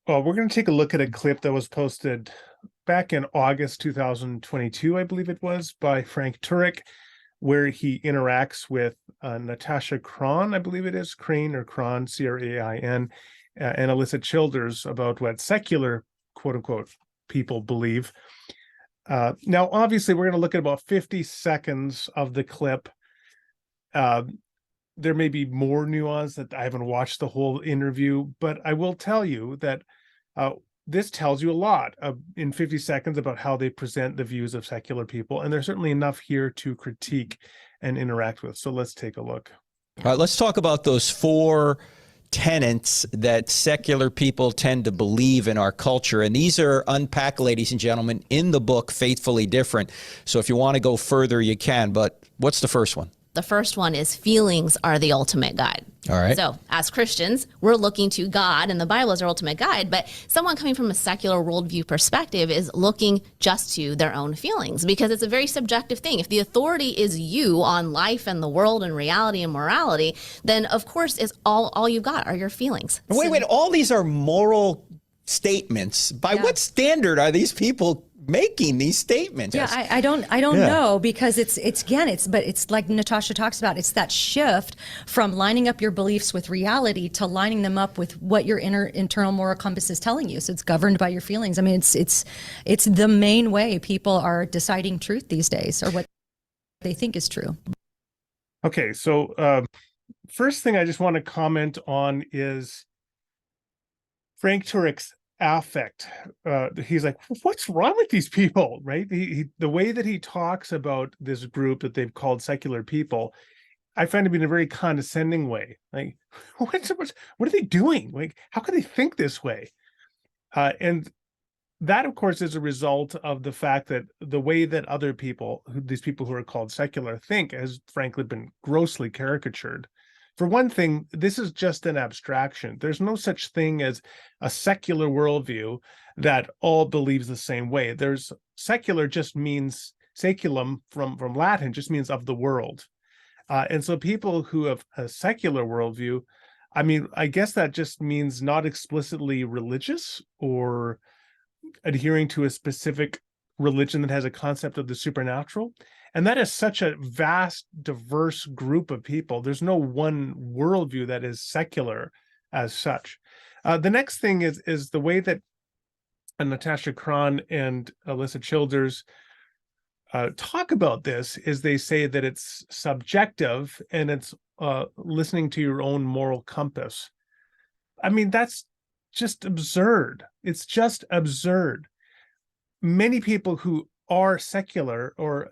Well, we're going to take a look at a clip that was posted back in August 2022, I believe it was, by Frank Turek, where he interacts with Natasha Crain, I believe it is, Crain or Crain, Crain, and Alisa Childers about what secular, quote unquote, people believe. Now, obviously, we're going to look at about 50 seconds of the clip. There may be more nuance that I haven't watched the whole interview, but I will tell you that this tells you a lot in 50 seconds about how they present the views of secular people. And there's certainly enough here to critique and interact with. So let's take a look. All right, let's talk about those four tenets that secular people tend to believe in our culture. And these are unpacked, ladies and gentlemen, in the book, Faithfully Different. So if you want to go further, you can. But what's the first one? The first one is feelings are the ultimate guide. All right. So as Christians, we're looking to God and the Bible as our ultimate guide, but someone coming from a secular worldview perspective is looking just to their own feelings because it's a very subjective thing. If the authority is you on life and the world and reality and morality, then of course it's all you've got are your feelings. Wait, all these are moral statements. By what standard are these people making these statements? Yeah, I don't know, because it's like Natasha talks about, it's that shift from lining up your beliefs with reality to lining them up with what your internal moral compass is telling you. So it's governed by your feelings. I mean, it's the main way people are deciding truth these days, or what they think is true. Okay, so first thing I just want to comment on is Frank Turek's affect. He's like, what's wrong with these people, right? The way that he talks about this group that they've called secular people, I find to be in a very condescending way. Like, what are they doing? Like, how can they think this way? And that, of course, is a result of the fact that the way that other people, these people who are called secular, think has frankly been grossly caricatured. For one thing, this is just an abstraction. There's no such thing as a secular worldview that all believes the same way. There's secular just means saeculum from Latin, just means of the world. And so people who have a secular worldview, I mean, I guess that just means not explicitly religious or adhering to a specific religion that has a concept of the supernatural. And that is such a vast, diverse group of people. There's no one worldview that is secular as such. The next thing is the way that Natasha Crain and Alisa Childers talk about this is they say that it's subjective and it's listening to your own moral compass. I mean, that's just absurd. It's just absurd. Many people who are secular or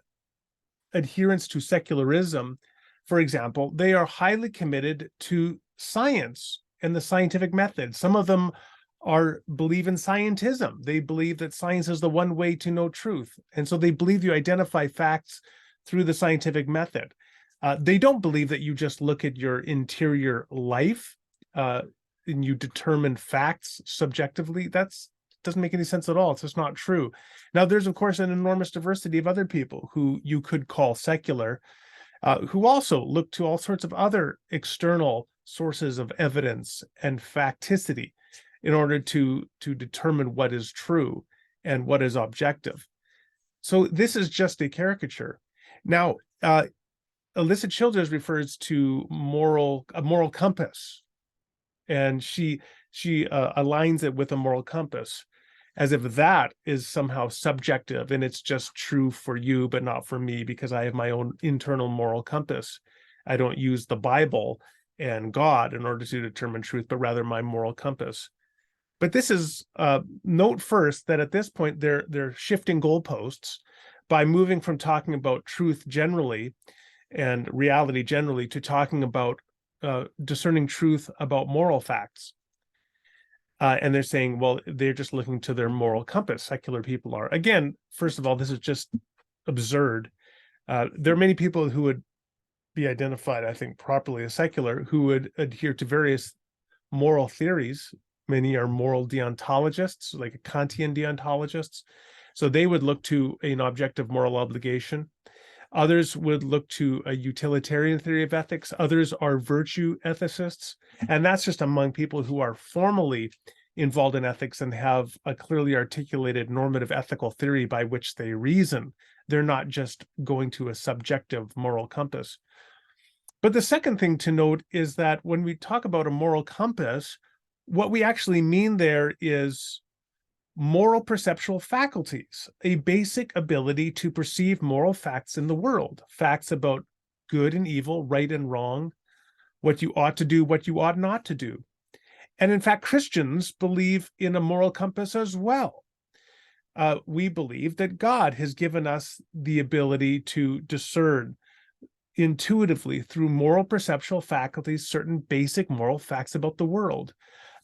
adherents to secularism, for example, they are highly committed to science and the scientific method. Some of them believe in scientism. They believe that science is the one way to know truth. And so they believe you identify facts through the scientific method. They don't believe that you just look at your interior life and you determine facts subjectively. That's doesn't make any sense at all. It's just not true. Now, there's, of course, an enormous diversity of other people who you could call secular, who also look to all sorts of other external sources of evidence and facticity in order to determine what is true and what is objective. So this is just a caricature. Now, Alisa Childers refers to a moral compass, and she aligns it with a moral compass, as if that is somehow subjective and it's just true for you, but not for me, because I have my own internal moral compass. I don't use the Bible and God in order to determine truth, but rather my moral compass. But this is, note first that at this point, they're shifting goalposts by moving from talking about truth generally and reality generally to talking about discerning truth about moral facts. And they're saying, well, they're just looking to their moral compass. Secular people are. Again, first of all, this is just absurd. There are many people who would be identified, I think, properly as secular, who would adhere to various moral theories. Many are moral deontologists, like Kantian deontologists. So they would look to an objective moral obligation. Others would look to a utilitarian theory of ethics. Others are virtue ethicists. And that's just among people who are formally involved in ethics and have a clearly articulated normative ethical theory by which they reason. They're not just going to a subjective moral compass. But the second thing to note is that when we talk about a moral compass, what we actually mean there is moral perceptual faculties, a basic ability to perceive moral facts in the world, facts about good and evil, right and wrong, what you ought to do, what you ought not to do. And in fact, Christians believe in a moral compass as well. We believe that God has given us the ability to discern intuitively through moral perceptual faculties certain basic moral facts about the world.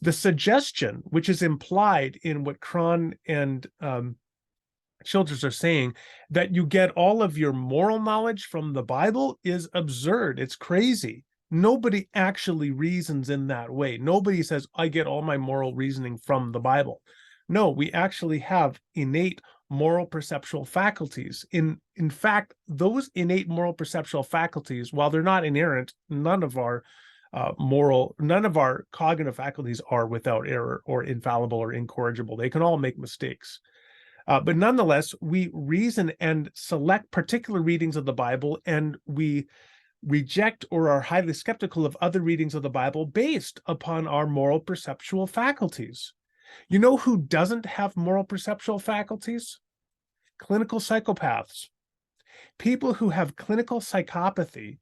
The suggestion, which is implied in what Crain and Childers are saying, that you get all of your moral knowledge from the Bible, is absurd. It's crazy. Nobody actually reasons in that way. Nobody says, I get all my moral reasoning from the Bible. No, we actually have innate moral perceptual faculties. In fact, those innate moral perceptual faculties, while they're not inerrant, none of our cognitive faculties are without error or infallible or incorrigible. They can all make mistakes. But nonetheless, we reason and select particular readings of the Bible, and we reject or are highly skeptical of other readings of the Bible based upon our moral perceptual faculties. You know who doesn't have moral perceptual faculties? Clinical psychopaths. People who have clinical psychopathy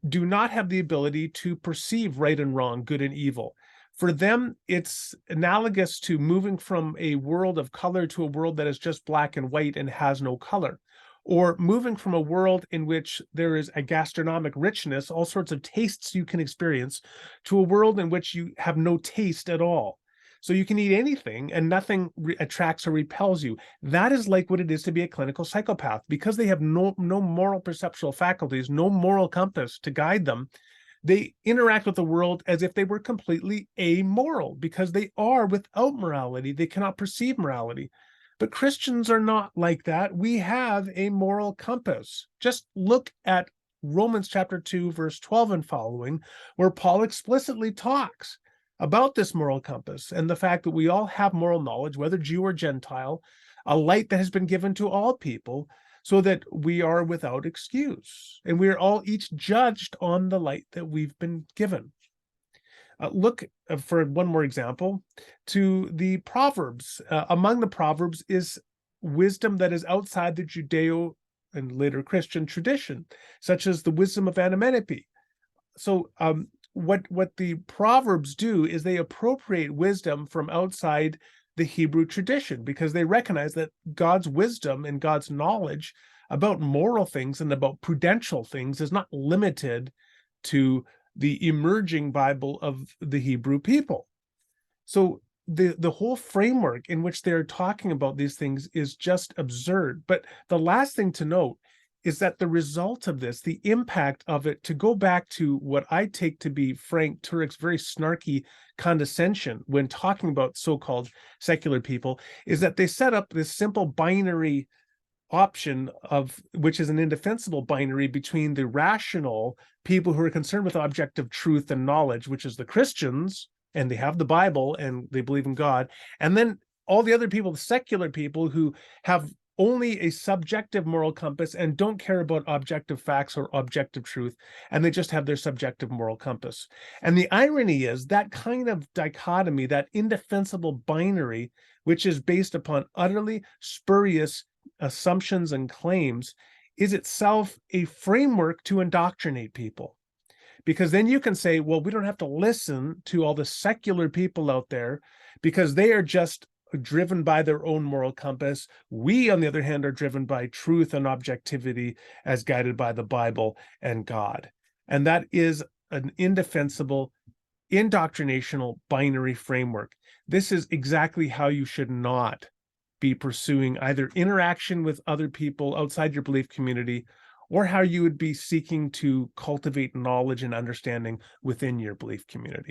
do not have the ability to perceive right and wrong, good and evil. For them, it's analogous to moving from a world of color to a world that is just black and white and has no color, or moving from a world in which there is a gastronomic richness, all sorts of tastes you can experience, to a world in which you have no taste at all. So you can eat anything and nothing attracts or repels you. That is like what it is to be a clinical psychopath. Because they have no moral perceptual faculties, no moral compass to guide them, they interact with the world as if they were completely amoral, because they are without morality. They cannot perceive morality. But Christians are not like that. We have a moral compass. Just look at Romans chapter 2, verse 12 and following, where Paul explicitly talks about this moral compass and the fact that we all have moral knowledge, whether Jew or Gentile, a light that has been given to all people, so that we are without excuse. And we are all each judged on the light that we've been given. Look, for one more example, to the Proverbs. Among the Proverbs is wisdom that is outside the Judeo and later Christian tradition, such as the wisdom of Amenemope. So what the Proverbs do is they appropriate wisdom from outside the Hebrew tradition, because they recognize that God's wisdom and God's knowledge about moral things and about prudential things is not limited to the emerging Bible of the Hebrew people. So the whole framework in which they're talking about these things is just absurd. But the last thing to note is that the result of this, the impact of it, to go back to what I take to be Frank Turek's very snarky condescension when talking about so-called secular people, is that they set up this simple binary option, of which is an indefensible binary, between the rational people who are concerned with objective truth and knowledge, which is the Christians, and they have the Bible and they believe in God, and then all the other people, the secular people, who have only a subjective moral compass and don't care about objective facts or objective truth, and they just have their subjective moral compass. And the irony is that kind of dichotomy, that indefensible binary, which is based upon utterly spurious assumptions and claims, is itself a framework to indoctrinate people. Because then you can say, well, we don't have to listen to all the secular people out there because they are just driven by their own moral compass. We, on the other hand, are driven by truth and objectivity as guided by the Bible and God. And that is an indefensible, indoctrinational binary framework. This is exactly how you should not be pursuing either interaction with other people outside your belief community, or how you would be seeking to cultivate knowledge and understanding within your belief community.